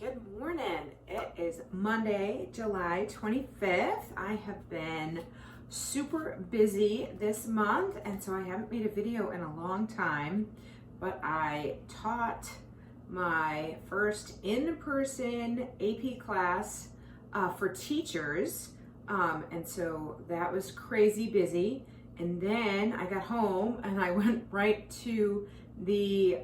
Good morning. It is Monday, July 25th. I have been super busy this month, and so I haven't made a video in a long time, but I taught my first in-person AP class for teachers, and so that was crazy busy. And then I got home and I went right to the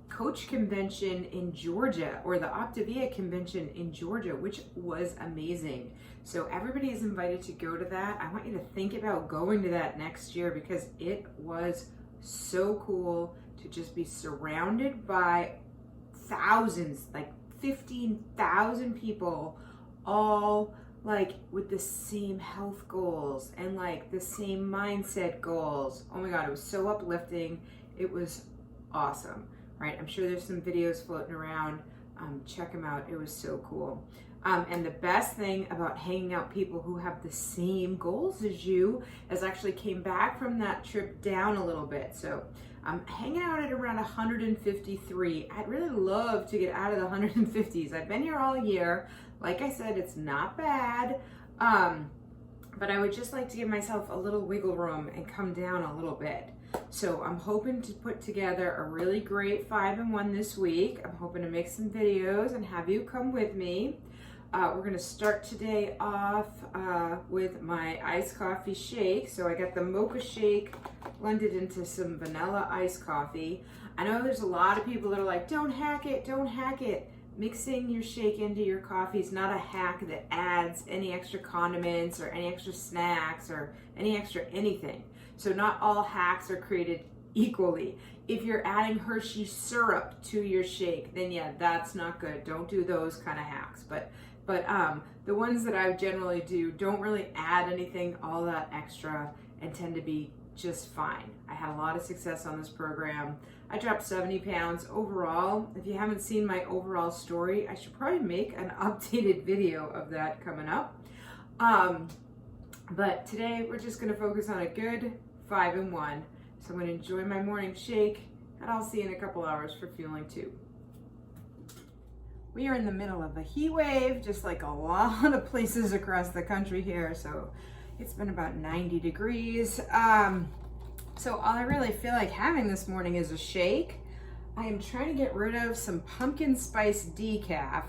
coach convention in Georgia, or the Optavia Convention in Georgia, which was amazing. So everybody is invited to go to that. I want you to think about going to that next year because it was so cool to just be surrounded by thousands, like 15,000 people, all like with the same health goals and like the same mindset goals. Oh my God, it was so uplifting. It was awesome. Right, I'm sure there's some videos floating around. Check them out. It was so cool. And the best thing about hanging out with people who have the same goals as you is actually came back from that trip down a little bit. So I'm hanging out at around 153. I'd really love to get out of the 150s. I've been here all year. Like I said, it's not bad. But I would just like to give myself a little wiggle room and come down a little bit. So I'm hoping to put together a really great 5-in-1 this week. I'm hoping to make some videos and have you come with me. We're gonna start today off with my iced coffee shake. So I got the mocha shake blended into some vanilla iced coffee. I know there's a lot of people that are like, don't hack it, don't hack it. Mixing your shake into your coffee is not a hack that adds any extra condiments or any extra snacks or any extra anything. So not all hacks are created equally. If you're adding Hershey syrup to your shake, then yeah, that's not good. Don't do those kind of hacks. But the ones that I generally do don't really add anything all that extra and tend to be just fine. I had a lot of success on this program. I dropped 70 pounds overall. If you haven't seen my overall story, I should probably make an updated video of that coming up. But today we're just gonna focus on a good 5-in-1. So I'm gonna enjoy my morning shake, and I'll see you in a couple hours for fueling 2. We are in the middle of a heat wave, just like a lot of places across the country here. So it's been about 90 degrees. So all I really feel like having this morning is a shake. I am trying to get rid of some pumpkin spice decaf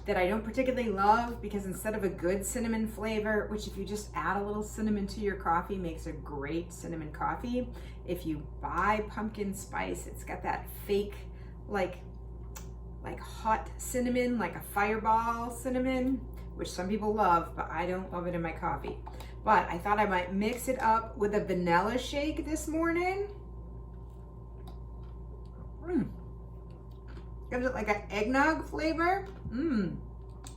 that I don't particularly love, because instead of a good cinnamon flavor, which if you just add a little cinnamon to your coffee makes a great cinnamon coffee, if you buy pumpkin spice, it's got that fake like hot cinnamon, like a fireball cinnamon, which some people love, but I don't love it in my coffee. But I thought I might mix it up with a vanilla shake this morning. Gives it like an eggnog flavor.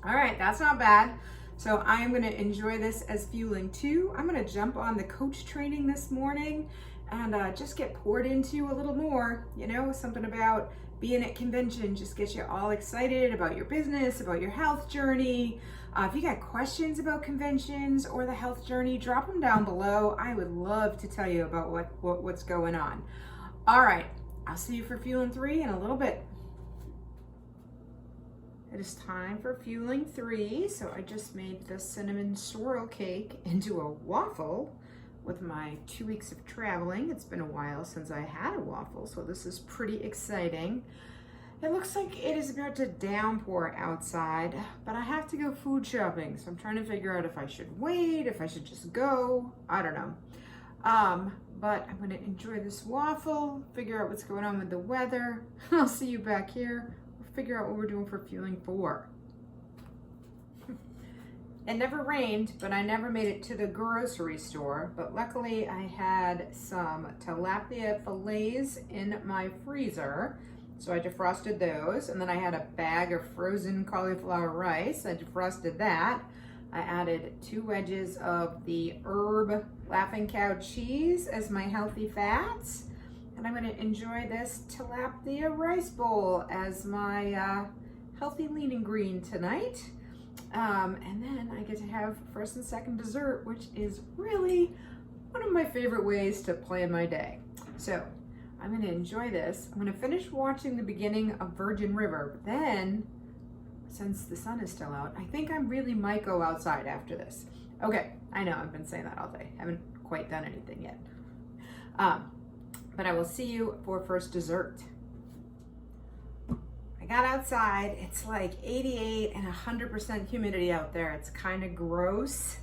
All right, that's not bad. So I am gonna enjoy this as fueling 2. I'm gonna jump on the coach training this morning and just get poured into a little more. You know, something about being at convention just gets you all excited about your business, about your health journey. If you got questions about conventions or the health journey, drop them down below. I would love to tell you about what's going on. All right, I'll see you for fueling 3 in a little bit. It is time for fueling 3. So I just made the cinnamon swirl cake into a waffle with my 2 weeks of traveling. It's been a while since I had a waffle, so this is pretty exciting. It looks like it is about to downpour outside, but I have to go food shopping, so I'm trying to figure out if I should wait, if I should just go. I don't know. But I'm gonna enjoy this waffle, figure out what's going on with the weather. I'll see you back here. We'll figure out what we're doing for fueling 4. It never rained, but I never made it to the grocery store. But luckily I had some tilapia fillets in my freezer. So I defrosted those. And then I had a bag of frozen cauliflower rice. I defrosted that. I added 2 wedges of the herb Laughing Cow cheese as my healthy fats. And I'm gonna enjoy this tilapia rice bowl as my healthy lean and green tonight. And then I get to have first and second dessert, which is really one of my favorite ways to plan my day. So I'm going to enjoy this. I'm going to finish watching the beginning of Virgin River, but then, since the sun is still out, I think I really might go outside after this. Okay, I know I've been saying that all day. Haven't quite done anything yet. But I will see you for first dessert. I got outside. It's like 88 and 100% humidity out there. It's kind of gross.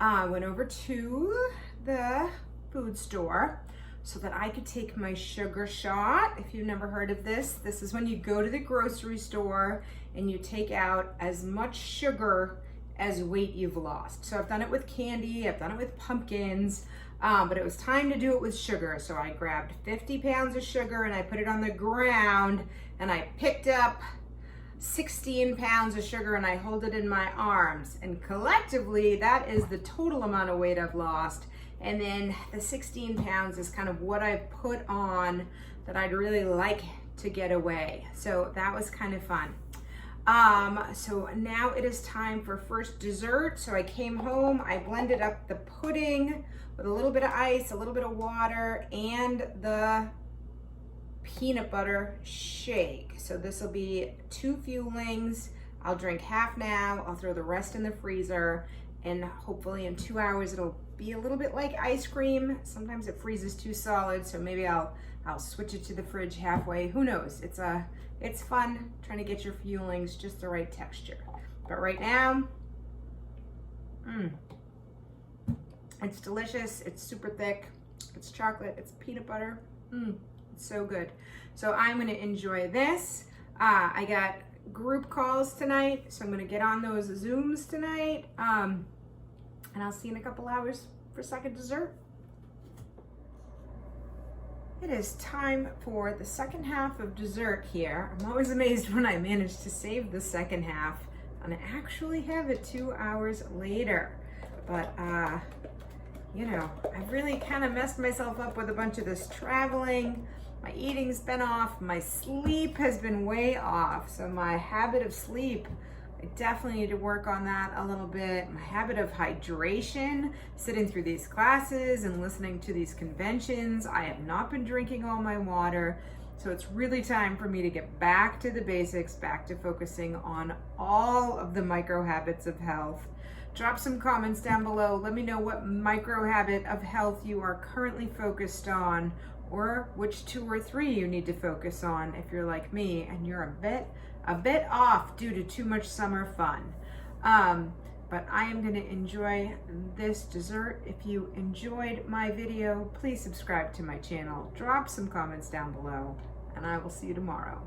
Went over to the food store so that I could take my sugar shot. If you've never heard of this, this is when you go to the grocery store and you take out as much sugar as weight you've lost. So I've done it with candy, I've done it with pumpkins, but it was time to do it with sugar. So I grabbed 50 pounds of sugar and I put it on the ground and I picked up 16 pounds of sugar and I hold it in my arms. And collectively, that is the total amount of weight I've lost. And then the 16 pounds is kind of what I've put on that I'd really like to get away. So that was kind of fun. So now it is time for first dessert. So I came home, I blended up the pudding with a little bit of ice, a little bit of water, and the peanut butter shake. So this will be 2 fuelings. I'll drink half now, I'll throw the rest in the freezer, and hopefully in 2 hours it'll be a little bit like ice cream. Sometimes it freezes too solid, so maybe I'll switch it to the fridge halfway. Who knows? It's fun trying to get your fuelings just the right texture. But right now, it's delicious. It's super thick. It's chocolate. It's peanut butter. It's so good. So I'm going to enjoy this. I got group calls tonight, so I'm going to get on those Zooms tonight. And I'll see you in a couple hours for second dessert. It is time for the second half of dessert here. I'm always amazed when I manage to save the second half and actually have it 2 hours later. But, you know, I've really kind of messed myself up with a bunch of this traveling. My eating's been off. My sleep has been way off. So my habit of sleep, I definitely need to work on that a little bit. My habit of hydration, sitting through these classes and listening to these conventions. I have not been drinking all my water. So it's really time for me to get back to the basics, back to focusing on all of the micro habits of health. Drop some comments down below. Let me know what micro habit of health you are currently focused on, or which 2 or 3 you need to focus on if you're like me and you're a bit off due to too much summer fun. But I am going to enjoy this dessert. If you enjoyed my video, please subscribe to my channel, drop some comments down below, and I will see you tomorrow.